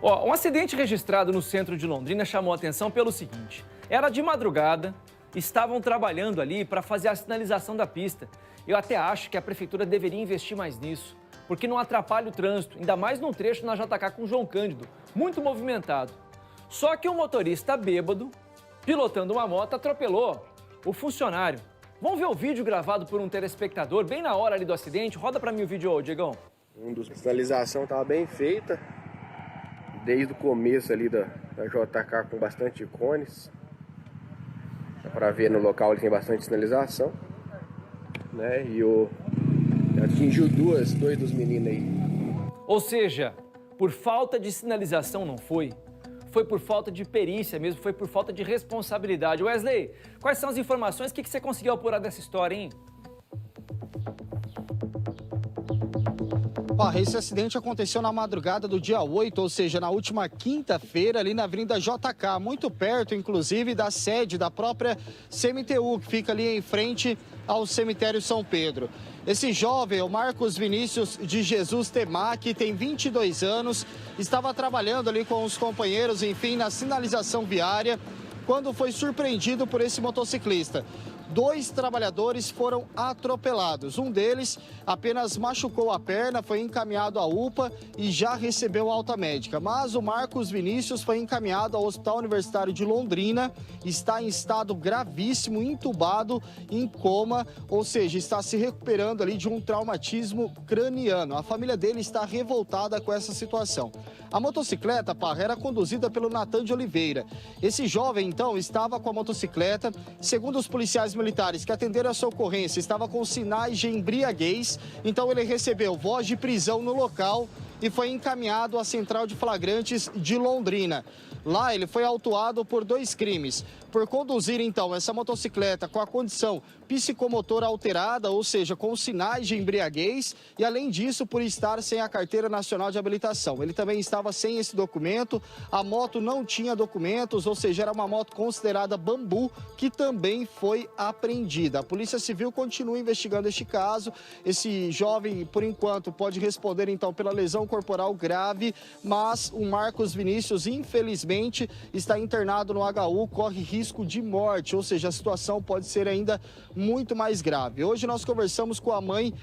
Um acidente registrado no centro de Londrina chamou a atenção pelo seguinte: era de madrugada, estavam trabalhando ali para fazer a sinalização da pista. Eu até acho que a prefeitura deveria investir mais nisso, porque não atrapalha o trânsito, ainda mais num trecho na JK com João Cândido, muito movimentado. Só que o motorista bêbado, pilotando uma moto, atropelou o funcionário. Vamos ver o vídeo gravado por um telespectador bem na hora ali do acidente? Roda para mim o vídeo, Diegão. A sinalização estava bem feita, desde o começo ali da JK com bastante cones. Dá para ver no local ele tem bastante sinalização, né? E atingiu dois dos meninos aí. Ou seja, por falta de sinalização não foi por falta de perícia mesmo, foi por falta de responsabilidade. Wesley, quais são as informações? O que você conseguiu apurar dessa história, hein? Esse acidente aconteceu na madrugada do dia 8, ou seja, na última quinta-feira, ali na Avenida JK, muito perto, inclusive, da sede da própria CMTU, que fica ali em frente ao cemitério São Pedro. Esse jovem, o Marcos Vinícius de Jesus Temac, tem 22 anos, estava trabalhando ali com os companheiros, enfim, na sinalização viária, quando foi surpreendido por esse motociclista. 2 trabalhadores foram atropelados. Um deles apenas machucou a perna, foi encaminhado à UPA e já recebeu alta médica. Mas o Marcos Vinícius foi encaminhado ao Hospital Universitário de Londrina, está em estado gravíssimo, entubado, em coma, ou seja, está se recuperando ali de um traumatismo craniano. A família dele está revoltada com essa situação. A motocicleta, Parra, era conduzida pelo Natan de Oliveira. Esse jovem, então, estava com a motocicleta. Segundo os policiais militares que atenderam a sua ocorrência, estava com sinais de embriaguez. Então, ele recebeu voz de prisão no local e foi encaminhado à Central de Flagrantes de Londrina. Lá, ele foi autuado por 2 crimes. Por conduzir, então, essa motocicleta com a condição psicomotora alterada, ou seja, com sinais de embriaguez, e além disso, por estar sem a Carteira Nacional de Habilitação. Ele também estava sem esse documento, a moto não tinha documentos, ou seja, era uma moto considerada bambu, que também foi apreendida. A Polícia Civil continua investigando este caso. Esse jovem, por enquanto, pode responder, então, pela lesão corporal grave, mas o Marcos Vinícius, infelizmente, está internado no HU, corre risco de morte, ou seja, a situação pode ser ainda muito mais grave. Hoje nós conversamos com a mãe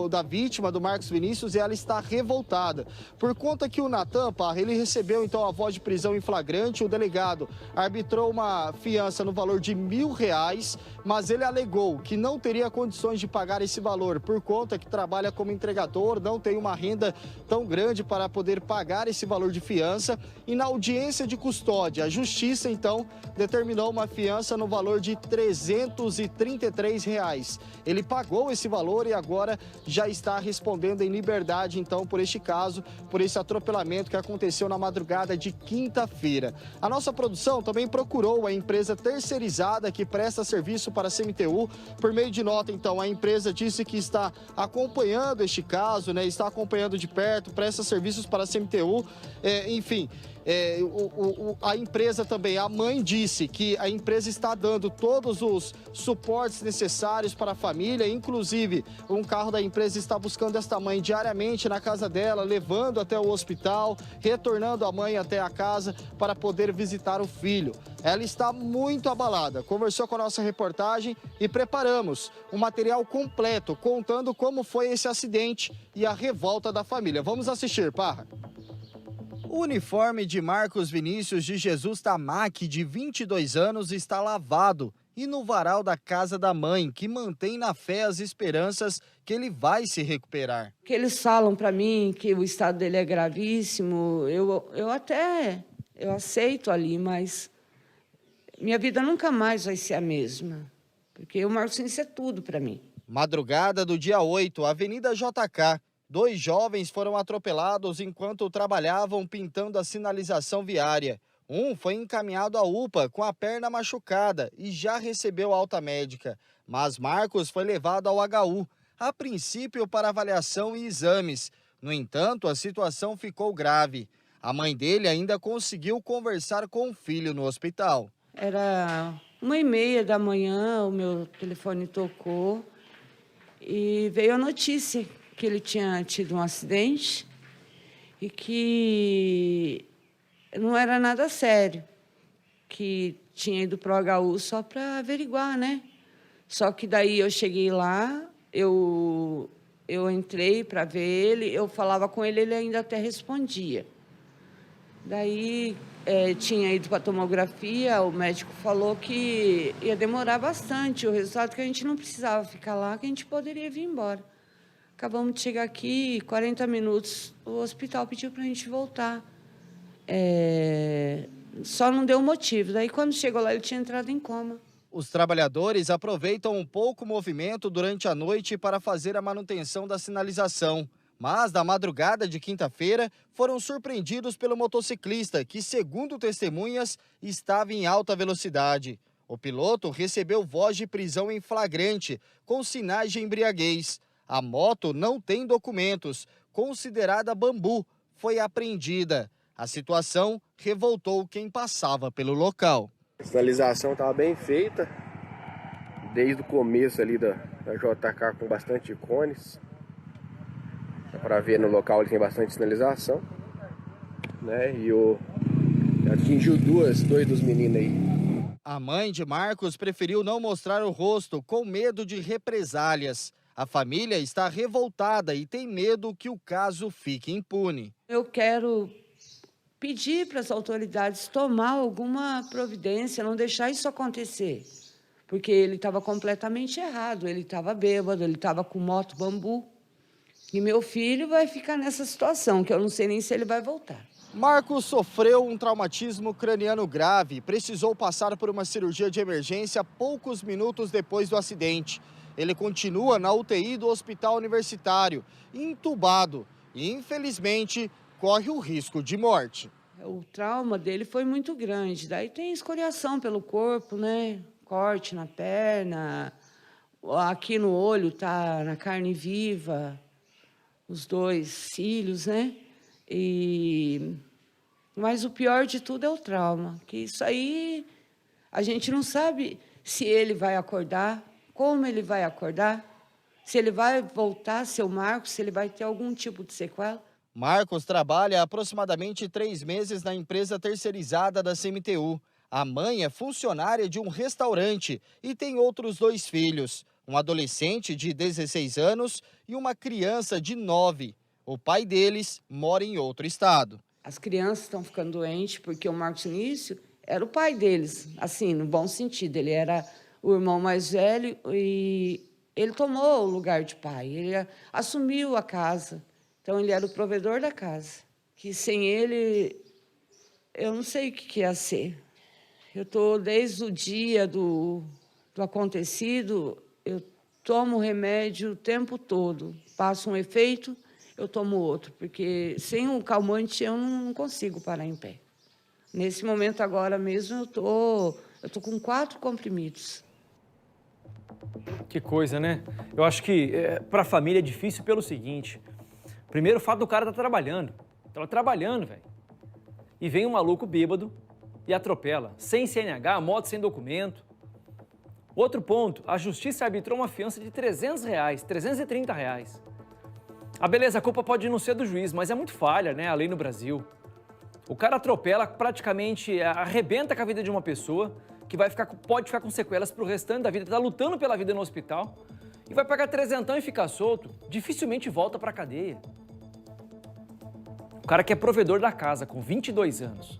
da vítima, do Marcos Vinícius, e ela está revoltada. Por conta que o Natan, Parra, ele recebeu então a voz de prisão em flagrante, o delegado arbitrou uma fiança no valor de R$1.000, mas ele alegou que não teria condições de pagar esse valor por conta que trabalha como entregador, não tem uma renda tão grande para poder pagar esse valor de fiança, e na audiência de custódia, a justiça então determinou uma fiança no valor de R$333. Ele pagou esse valor e agora já está respondendo em liberdade, então, por este caso, por esse atropelamento que aconteceu na madrugada de quinta-feira. A nossa produção também procurou a empresa terceirizada que presta serviço para a CMTU. Por meio de nota, então, a empresa disse que está acompanhando este caso, né? Está acompanhando de perto, presta serviços para a CMTU, enfim. A empresa também, a mãe disse que a empresa está dando todos os suportes necessários para a família, inclusive um carro da empresa está buscando esta mãe diariamente na casa dela, levando até o hospital, retornando a mãe até a casa para poder visitar o filho. Ela está muito abalada, conversou com a nossa reportagem e preparamos um material completo contando como foi esse acidente e a revolta da família. Vamos assistir, Parra. O uniforme de Marcos Vinícius de Jesus Tamac, de 22 anos, está lavado e no varal da casa da mãe, que mantém na fé as esperanças que ele vai se recuperar. Que eles falam para mim que o estado dele é gravíssimo, eu aceito ali, mas minha vida nunca mais vai ser a mesma, porque o Marcos Vinícius é tudo para mim. Madrugada do dia 8, Avenida JK. 2 jovens foram atropelados enquanto trabalhavam pintando a sinalização viária. Um foi encaminhado à UPA com a perna machucada e já recebeu alta médica. Mas Marcos foi levado ao HU, a princípio para avaliação e exames. No entanto, a situação ficou grave. A mãe dele ainda conseguiu conversar com o filho no hospital. Era 1h30 da manhã, o meu telefone tocou e veio a notícia que ele tinha tido um acidente e que não era nada sério, que tinha ido para o HU só para averiguar, né? Só que daí eu cheguei lá, eu entrei para ver ele, eu falava com ele, ele ainda até respondia. Daí tinha ido para a tomografia, o médico falou que ia demorar bastante, o resultado que a gente não precisava ficar lá, que a gente poderia vir embora. Acabamos de chegar aqui, 40 minutos, o hospital pediu para a gente voltar. Só não deu motivo. Daí, quando chegou lá, ele tinha entrado em coma. Os trabalhadores aproveitam um pouco o movimento durante a noite para fazer a manutenção da sinalização. Mas, na madrugada de quinta-feira, foram surpreendidos pelo motociclista, que, segundo testemunhas, estava em alta velocidade. O piloto recebeu voz de prisão em flagrante, com sinais de embriaguez. A moto não tem documentos, considerada bambu, foi apreendida. A situação revoltou quem passava pelo local. A sinalização estava bem feita, desde o começo ali da JK com bastante cones. Dá para ver no local ele tem bastante sinalização, né? E atingiu dois dos meninos aí. A mãe de Marcos preferiu não mostrar o rosto com medo de represálias. A família está revoltada e tem medo que o caso fique impune. Eu quero pedir para as autoridades tomar alguma providência, não deixar isso acontecer. Porque ele estava completamente errado, ele estava bêbado, ele estava com moto bambu. E meu filho vai ficar nessa situação, que eu não sei nem se ele vai voltar. Marcos sofreu um traumatismo craniano grave, precisou passar por uma cirurgia de emergência poucos minutos depois do acidente. Ele continua na UTI do Hospital Universitário, entubado e, infelizmente, corre o risco de morte. O trauma dele foi muito grande. Daí tem escoriação pelo corpo, né? Corte na perna, aqui no olho tá na carne viva, os 2 cílios, né? Mas o pior de tudo é o trauma, que isso aí a gente não sabe se ele vai acordar, como ele vai acordar, se ele vai voltar a ser o Marcos, se ele vai ter algum tipo de sequela. Marcos trabalha há aproximadamente 3 meses na empresa terceirizada da CMTU. A mãe é funcionária de um restaurante e tem outros 2 filhos, um adolescente de 16 anos e uma criança de 9. O pai deles mora em outro estado. As crianças estão ficando doentes porque o Marcos Início era o pai deles, assim, no bom sentido. Ele era o irmão mais velho e ele tomou o lugar de pai, ele assumiu a casa. Então, ele era o provedor da casa, que sem ele, eu não sei o que ia ser. Eu estou, desde o dia do acontecido, eu tomo remédio o tempo todo. Passa um efeito, eu tomo outro, porque sem o calmante eu não consigo parar em pé. Nesse momento agora mesmo, eu tô com 4 comprimidos. Que coisa, né? Eu acho que para a família é difícil pelo seguinte. Primeiro, o fato do cara estar trabalhando. Estava trabalhando, velho. E vem um maluco bêbado e atropela. Sem CNH, moto sem documento. Outro ponto, a justiça arbitrou uma fiança de R$300, R$330. Beleza, a culpa pode não ser do juiz, mas é muito falha, né, a lei no Brasil. O cara atropela, praticamente arrebenta com a vida de uma pessoa, que pode ficar com sequelas pro restante da vida, tá lutando pela vida no hospital, e vai pagar trezentão e ficar solto, dificilmente volta pra cadeia. O cara que é provedor da casa, com 22 anos,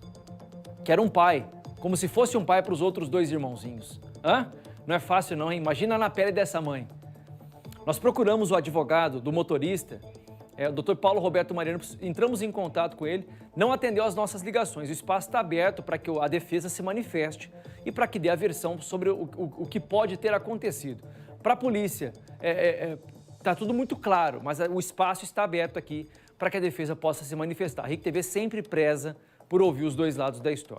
que era um pai, como se fosse um pai pros outros 2 irmãozinhos. Não é fácil não, hein? Imagina na pele dessa mãe. Nós procuramos o advogado do motorista, o Dr. Paulo Roberto Mariano, entramos em contato com ele, não atendeu às nossas ligações. O espaço está aberto para que a defesa se manifeste e para que dê a versão sobre o que pode ter acontecido. Para a polícia, está tudo muito claro, mas o espaço está aberto aqui para que a defesa possa se manifestar. A RIC TV sempre preza por ouvir os 2 lados da história.